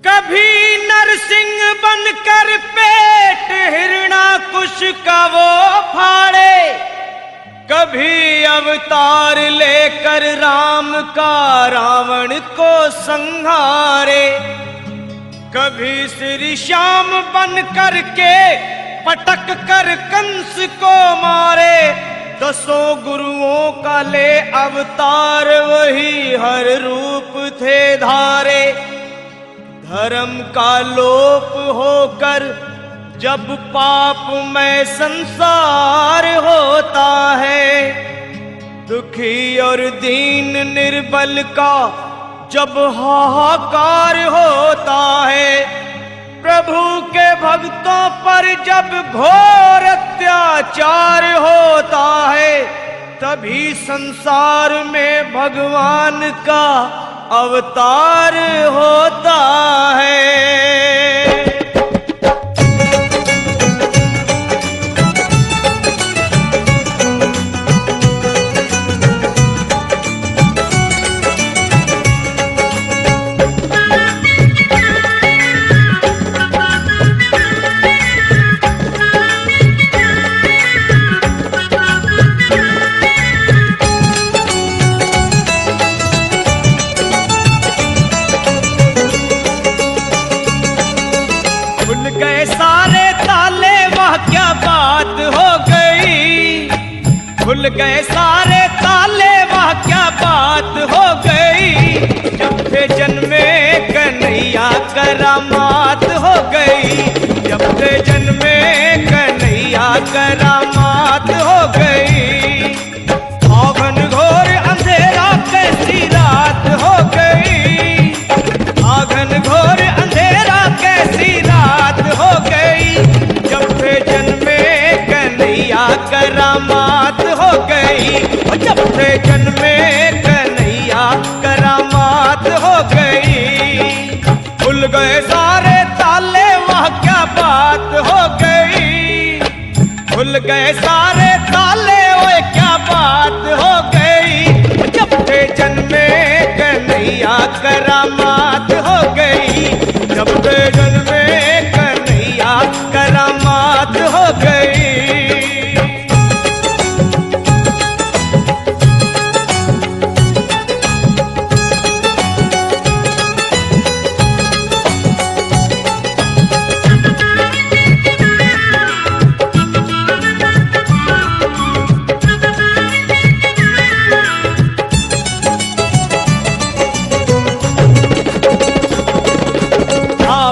कभी नरसिंह बनकर पेट हिरणाकुश का वो फाड़े, कभी अवतार लेकर राम का रावण को संहारे, कभी श्री श्याम बन कर के पटक कर कंस को मारे। दसों गुरुओं का ले अवतार वही हर रूप थे धारे। धर्म का लोप होकर जब पाप में संसार होता है, दुखी और दीन निर्बल का जब हाहाकार होता है, प्रभु के भक्तों पर जब घोर अत्याचार होता है, तभी संसार में भगवान का अवतार होता है। खुल गए सारे ताले, वह क्या बात हो गई। जब थे जन्मे कन्हैया करामात हो गई, जब थे जन्मे कन्हैया करामात हो गई। आंगन घोर अंधेरा कैसी रात हो गई, आंगन घोर अंधेरा कैसी रात हो गई। जब थे जन्मे कन्हैया करामात हो गई, जब थे जन्मे कन्हैया करामात हो गई। खुल गए सारे ताले, वह क्या बात हो गई। खुल गए सारे ताले, वह क्या बात हो गई। जब थे जन्मे कन्हैया करामात हो गई, जब थे जन्मे कन्हैया करामात हो गई।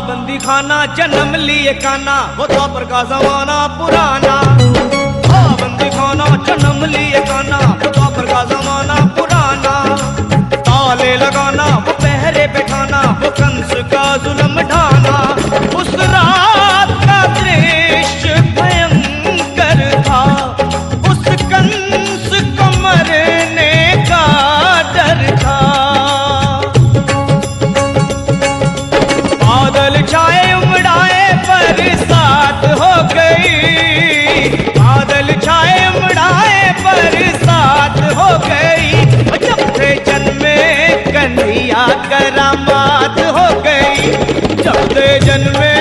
बंदी खाना जन्म लिए काना, वो द्वापर का जमाना पुराना। बंदी खाना जन्म लिए काना, वो द्वापर का जमाना पुराना। ताले लगाना, वो पहरे बैठाना, वो कंस का जुल्म ढाना। उस रात का दृश्य भयंकर था, उस कंस को मरने का डर था। बादल छाए उमड़ाए बरसात हो गई, बादल छाए उमड़ाए बरसात हो गई। जब थे जन्मे कन्हैया करामात हो गई, जब थे जन्मे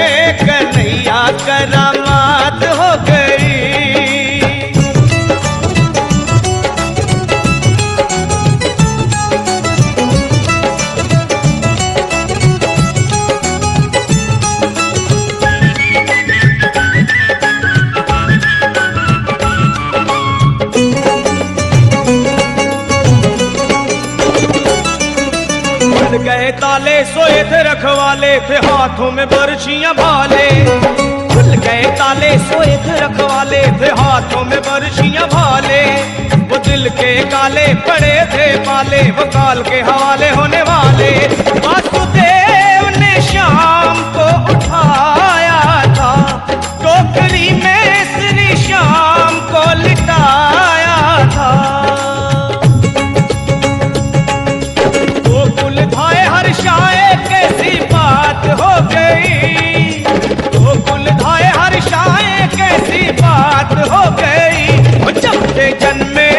कन्हैया करामात हो गई। गए ताले, सोए थे रखवाले, थे हाथों में बरछियां भाले। खुल गए ताले, सोए थे रखवाले, थे हाथों में बरछियां भाले। वो दिल के काले पड़े थे पाले, वो काल के हवाले होने वाले। वासुदेव ने श्याम को उठाया था, टोकरी में श्री श्याम को लिटाया था। कैसी बात हो गई, वो कुल धाए हर शाये कैसी बात हो गई। जब थे जन्मे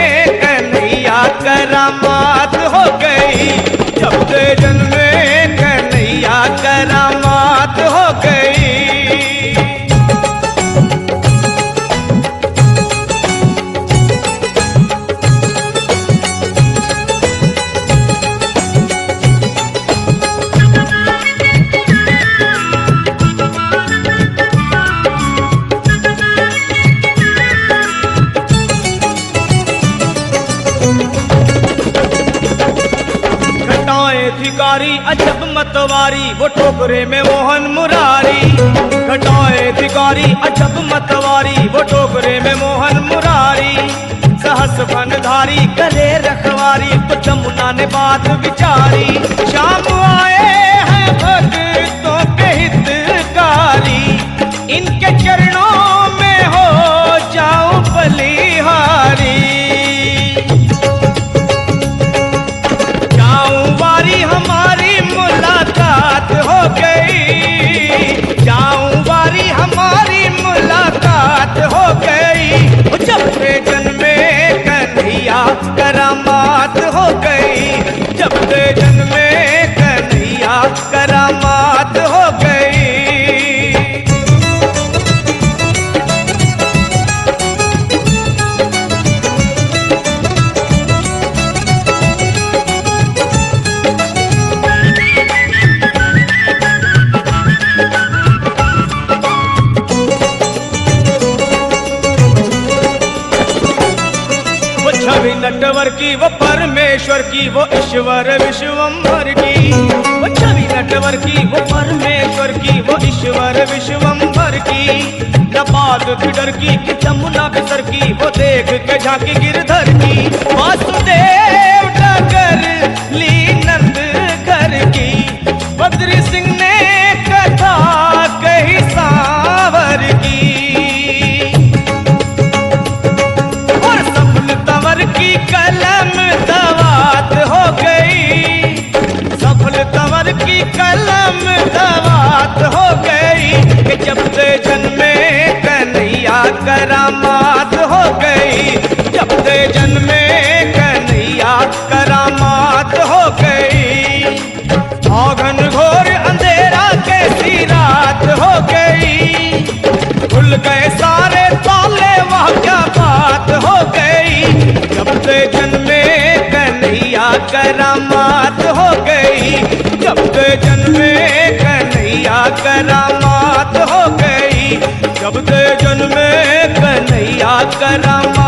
कन्हैया करामात हो गई, जब थे जन्मे कन्हैया भिखारी अजब मतवारी, वो टोकरे में मोहन मुरारी। घटाए भिखारी अजब मतवारी, वो टोकरे में मोहन मुरारी। सहस बनधारी गले रखवारी, तो जमुना ने बात विचारी। शाम आए हैं भक्तों के हितकारी, इनके चरणों में हो जाऊं बलिहारी। जाऊं वारी हमारी मुलाकात हो गई, जाऊं वारी हमारी मुलाकात हो गई। जब से जन्मे कन्हैया करामात हो गई, जब से जन्मे कन्हैया करामात हो गई। छवि नटवर की वो परमेश्वर की, वो ईश्वर विश्वम्भर की। वो छवि नटवर की वो परमेश्वर की, वो ईश्वर विश्वम्भर की। न बात फिडर की कि जमुना बिसर की, वो देख के झांकी गिरधर की। वासुदेव डगर ली नंद घर की, बद्री सिंह ने कथा कही सांवर की। की कलम दवात हो गई, सफल तंवर की कलम दवात हो गई। कि जब से जन्मे कन्हैया करामात हो गई, जब से जन्मे कन्हैया करामात हो गई। औघन घोर अंधेरा कैसी रात हो गई, खुल गए सारे ताले वह क्या बात हो गई। जब से जन्मे कन्हैया करामात हो गई, जब से जन्मे कन्हैया करामात हो गई, जब से जन्मे कन्हैया करामात